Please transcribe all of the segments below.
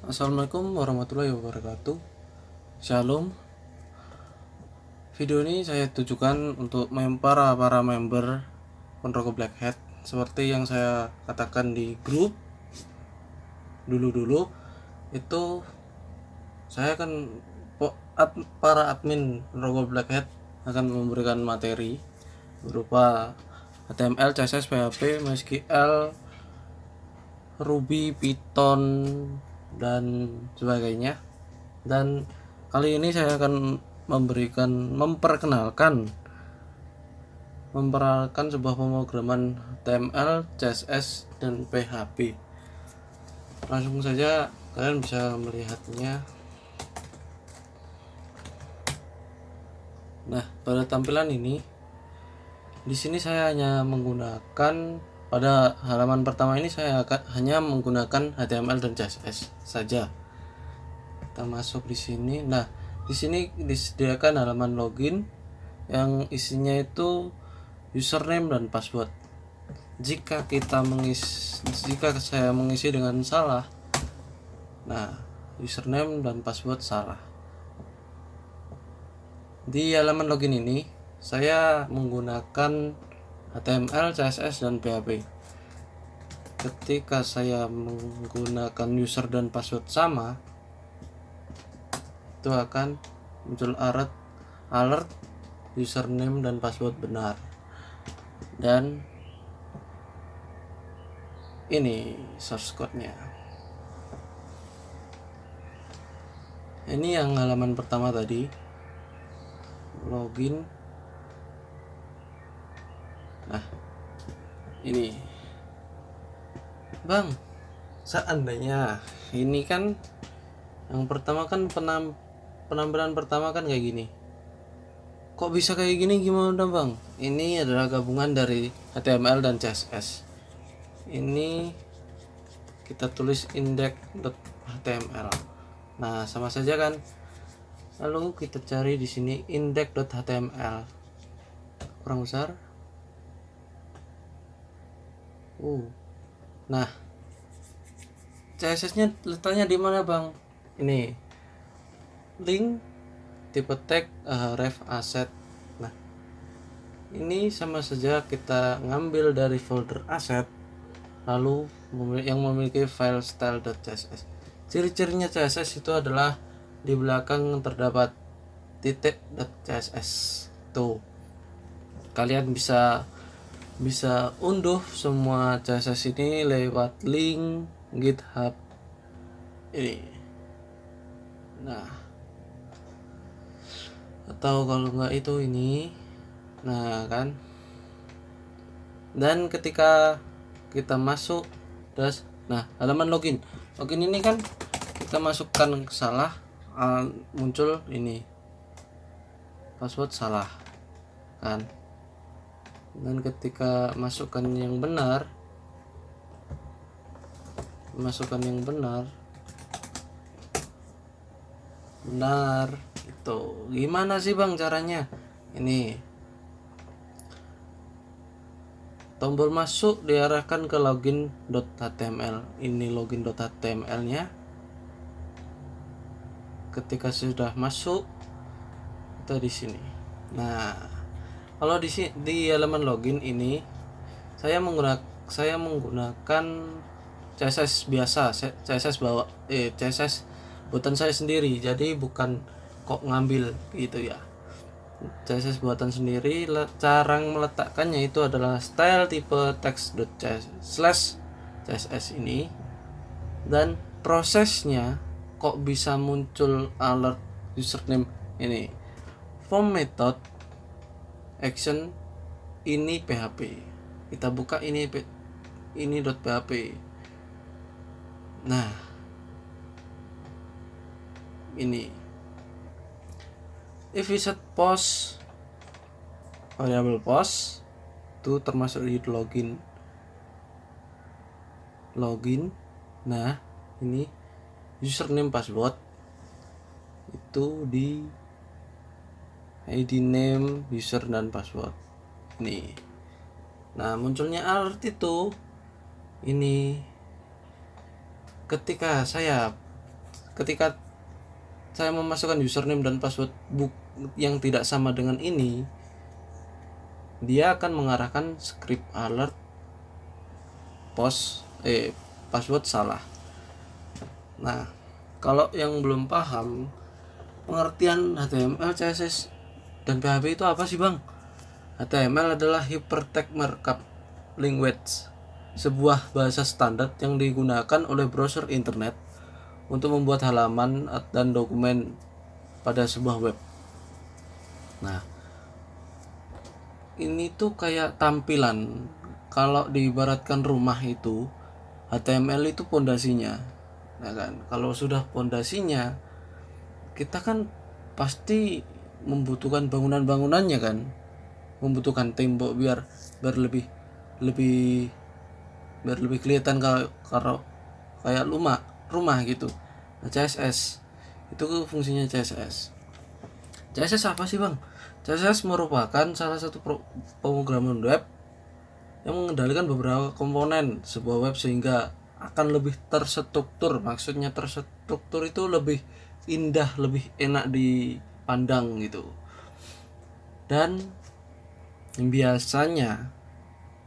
Assalamualaikum warahmatullahi wabarakatuh. Shalom. Video ini saya tujukan untuk para member Ponorogo Black Hat. Seperti yang saya katakan di grup dulu itu, saya akan para admin Ponorogo Black Hat akan memberikan materi berupa HTML, CSS, PHP, MySQL, Ruby, Python, dan sebagainya. Dan kali ini saya akan memperkenalkan sebuah pemrograman HTML, CSS, dan PHP. Langsung saja kalian bisa melihatnya. Nah, pada tampilan ini, di sini saya hanya menggunakan, pada halaman pertama ini saya hanya menggunakan HTML dan CSS saja. Kita masuk di sini. Nah, di sini disediakan halaman login yang isinya itu username dan password. Jika saya mengisi dengan salah, nah, username dan password salah. Di halaman login ini saya menggunakan HTML, CSS, dan PHP. Ketika saya menggunakan user dan password sama, itu akan muncul alert username dan password benar. Dan ini source code-nya. Ini yang halaman pertama tadi, login. Nah, ini Bang, seandainya ini kan yang pertama kan penampilan pertama kan kayak gini. Kok bisa kayak gini, gimana Bang? Ini adalah gabungan dari HTML dan CSS. Ini kita tulis index.html. Nah, sama saja kan? Lalu kita cari di sini index.html. Kurang besar. Nah, CSS-nya letaknya di mana, Bang? Ini link, tipe tag, ref asset. Nah, ini sama saja kita ngambil dari folder asset, lalu yang memiliki file style.css. Ciri-cirinya CSS itu adalah di belakang terdapat titik.css. Tuh, kalian bisa unduh semua CSS ini lewat link GitHub ini. Nah, atau kalau nggak itu ini, nah kan. Dan ketika kita masuk nah, halaman login ini kan kita masukkan salah, muncul ini password salah kan. Dan ketika masukkan yang benar itu gimana sih Bang caranya? Ini tombol masuk diarahkan ke login.html. Ini login.html nya. Ketika sudah masuk, kita di sini. Nah, kalau di halaman login ini saya menggunakan CSS biasa, CSS buatan saya sendiri. Jadi bukan kok ngambil gitu ya. CSS buatan sendiri. Cara meletakkannya itu adalah style tipe text.css ini. Dan prosesnya kok bisa muncul alert username ini. Form method action ini PHP. Kita buka ini .php. Nah, ini if we set post, variable post itu termasuk di login. Nah, ini username password itu di ID name, user, dan password ini. Nah, munculnya alert itu ini ketika saya ketika saya memasukkan username dan password book yang tidak sama dengan ini, dia akan mengarahkan script alert password salah. Nah, kalau yang belum paham pengertian HTML, CSS, dan PHP itu apa sih bang? HTML adalah Hypertext Markup Language, sebuah bahasa standar yang digunakan oleh browser internet untuk membuat halaman dan dokumen pada sebuah web. Nah, ini tuh kayak tampilan. Kalau diibaratkan rumah itu, HTML itu pondasinya. Nah kan, kalau sudah pondasinya, kita kan pasti membutuhkan bangunan-bangunannya kan, membutuhkan tembok biar lebih lebih biar lebih kelihatan kalau kayak rumah gitu. Nah, CSS itu fungsinya CSS. CSS apa sih bang? CSS merupakan salah satu pemrograman web yang mengendalikan beberapa komponen sebuah web sehingga akan lebih terstruktur. Maksudnya terstruktur itu lebih indah, lebih enak dipandang gitu. Dan biasanya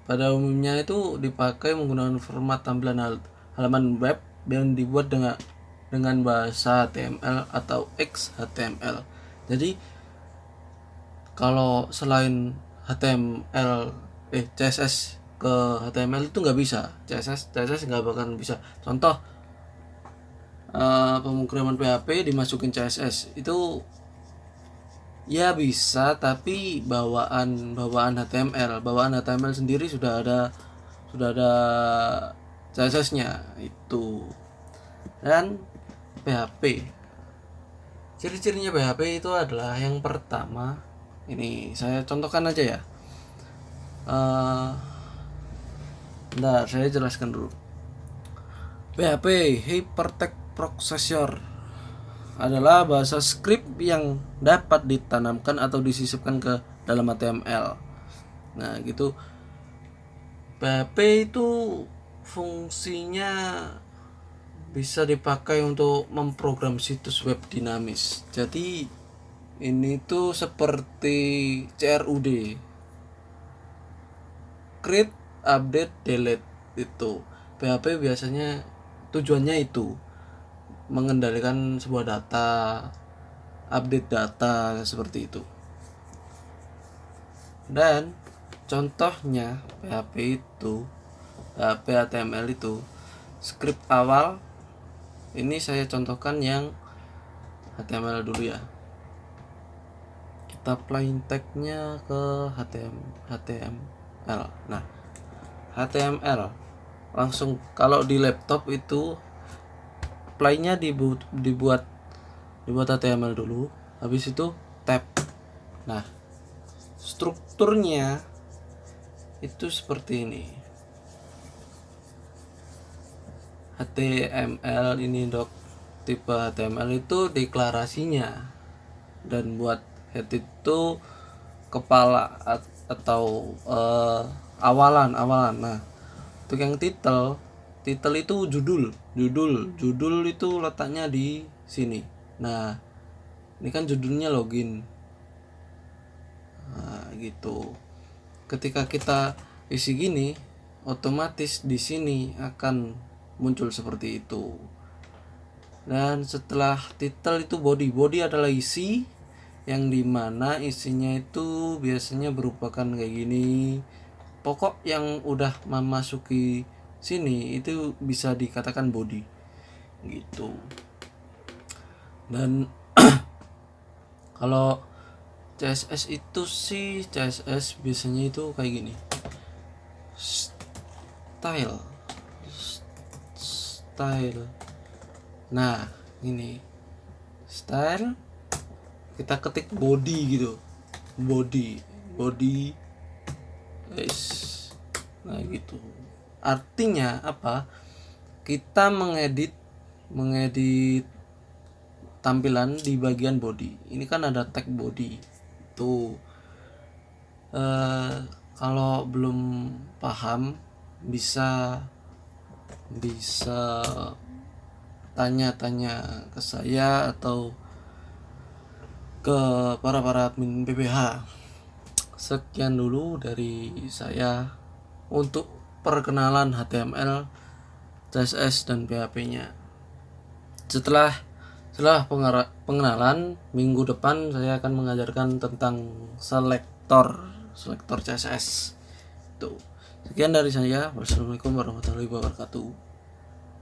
pada umumnya itu dipakai menggunakan format tampilan halaman web yang dibuat dengan bahasa HTML atau XHTML. Jadi kalau selain CSS ke HTML itu nggak bisa, CSS nggak bakalan bisa. Contoh pemrograman PHP dimasukin CSS itu ya bisa, tapi bawaan HTML sendiri sudah ada CSS-nya itu. Dan PHP, ciri-cirinya PHP itu adalah yang pertama, ini saya contohkan aja ya. Bentar, saya jelaskan dulu. PHP Hypertext Processor adalah bahasa script yang dapat ditanamkan atau disisipkan ke dalam HTML. Nah, gitu. PHP itu fungsinya bisa dipakai untuk memprogram situs web dinamis. Jadi ini tuh seperti CRUD, create, update, delete itu. PHP biasanya tujuannya itu mengendalikan sebuah data, update data seperti itu. Dan contohnya PHP HTML itu script awal. Ini saya contohkan yang HTML dulu ya. Kita plain tag-nya ke HTML. Nah, HTML langsung kalau di laptop itu plainnya dibuat HTML dulu, habis itu tab. Nah, strukturnya itu seperti ini. HTML ini tipe HTML itu deklarasinya, dan buat head itu kepala atau awalan. Nah, untuk yang title itu judul itu letaknya di sini. Nah, ini kan judulnya login. Nah, gitu. Ketika kita isi gini, otomatis di sini akan muncul seperti itu. Dan setelah title itu body adalah isi, yang dimana isinya itu biasanya berupakan kayak gini. Pokok yang udah memasuki sini itu bisa dikatakan body gitu. Dan kalau CSS itu sih, CSS biasanya itu kayak gini. Style. Nah, ini style, kita ketik body gitu. Body. Nah, gitu. Artinya apa? Kita mengedit tampilan di bagian body. Ini kan ada tag body. Tuh. Kalau belum paham bisa tanya-tanya ke saya atau ke para admin PPH. Sekian dulu dari saya untuk perkenalan HTML, CSS dan PHP-nya. Setelah pengenalan, minggu depan saya akan mengajarkan tentang selektor CSS. Tuh. Sekian dari saya. Wassalamualaikum warahmatullahi wabarakatuh.